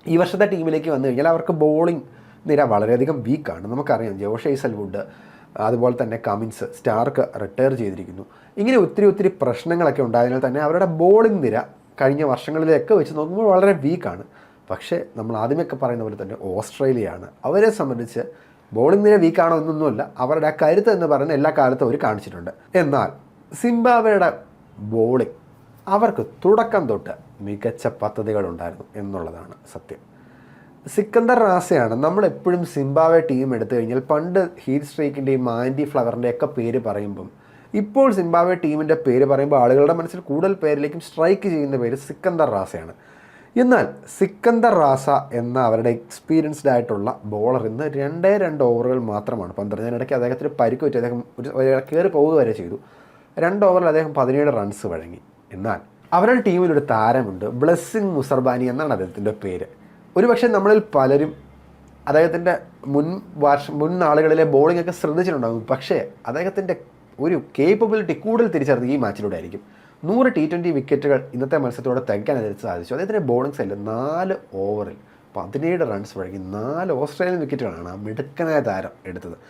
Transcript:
ഈ വർഷത്തെ ടീമിലേക്ക് വന്നു കഴിഞ്ഞാൽ അവർക്ക് ബോളിംഗ് നിര വളരെയധികം വീക്കാണ്. നമുക്കറിയാം ജോഷ് ഹേസൽവുഡ്, അതുപോലെ തന്നെ കമിൻസ്, സ്റ്റാർക്ക് റിട്ടയർ ചെയ്തിരിക്കുന്നു. ഇങ്ങനെ ഒത്തിരി പ്രശ്നങ്ങളൊക്കെ ഉണ്ടായതിനാൽ തന്നെ അവരുടെ ബോളിംഗ് നിര കഴിഞ്ഞ വർഷങ്ങളിലേക്ക് വെച്ച് നോക്കുമ്പോൾ വളരെ വീക്കാണ്. പക്ഷേ നമ്മൾ ആദ്യമൊക്കെ പറയുന്ന പോലെ തന്നെ ഓസ്ട്രേലിയയാണ്. അവരെ സംബന്ധിച്ച് ബോളിംഗ് നിര വീക്കാണോ എന്നൊന്നുമല്ല, അവരുടെ ആ കരുത്ത് എന്ന് പറയുന്ന എല്ലാ കാലത്തും അവർ കാണിച്ചിട്ടുണ്ട്. എന്നാൽ സിംബാബ്വേയുടെ ബോളിംഗ് അവർക്ക് തുടക്കം തൊട്ട് മികച്ച പദ്ധതികളുണ്ടായിരുന്നു എന്നുള്ളതാണ് സത്യം. സിക്കന്ദർ റാസയാണ് നമ്മളെപ്പോഴും സിംബാബ്വെ ടീം എടുത്തു കഴിഞ്ഞാൽ പണ്ട് ഹീറ്റ് സ്ട്രൈക്കിൻ്റെയും ആൻറ്റി ഫ്ലവറിൻ്റെയൊക്കെ പേര് പറയുമ്പം ഇപ്പോൾ സിംബാബ്വെ ടീമിൻ്റെ പേര് പറയുമ്പോൾ ആളുകളുടെ മനസ്സിൽ കൂടുതൽ പേരിലേക്കും സ്ട്രൈക്ക് ചെയ്യുന്ന പേര് സിക്കന്ദർ റാസയാണ്. എന്നാൽ സിക്കന്ദർ റാസ എന്ന അവരുടെ എക്സ്പീരിയൻസ്ഡ് ആയിട്ടുള്ള ബോളർ ഇന്ന് 2 ഓവറുകൾ മാത്രമാണ് പന്തെറിഞ്ഞതിനിടയ്ക്ക് അദ്ദേഹത്തിന് പരിക്ക് പറ്റി അദ്ദേഹം കയറി പോവുക വരെ ചെയ്തു. 2 ഓവറിൽ അദ്ദേഹം 17 റൺസ് വഴങ്ങി. എന്നാൽ അവരുടെ ടീമിലൊരു താരമുണ്ട്, ബ്ലെസ്സിങ് മുസർബാനി എന്നാണ് അദ്ദേഹത്തിൻ്റെ പേര്. ഒരുപക്ഷെ നമ്മളിൽ പലരും അദ്ദേഹത്തിൻ്റെ മുൻ നാളുകളിലെ ബോളിംഗ് ഒക്കെ ശ്രദ്ധിച്ചിട്ടുണ്ടാകും. പക്ഷേ അദ്ദേഹത്തിൻ്റെ ഒരു കേപ്പബിലിറ്റി കൂടുതൽ തിരിച്ചറിഞ്ഞ് ഈ മാച്ചിലൂടെ ആയിരിക്കും. 100 T20 വിക്കറ്റുകൾ ഇന്നത്തെ മത്സരത്തോടെ തികയ്ക്കാൻ അദ്ദേഹത്തിന് സാധിച്ചു. അദ്ദേഹത്തിൻ്റെ ബോളിംഗ് സൈഡിൽ 4 ഓവറിൽ 17 റൺസ് വഴങ്ങി 4 ഓസ്ട്രേലിയൻ വിക്കറ്റുകളാണ് ആ മിടുക്കനായ താരം എടുത്തത്.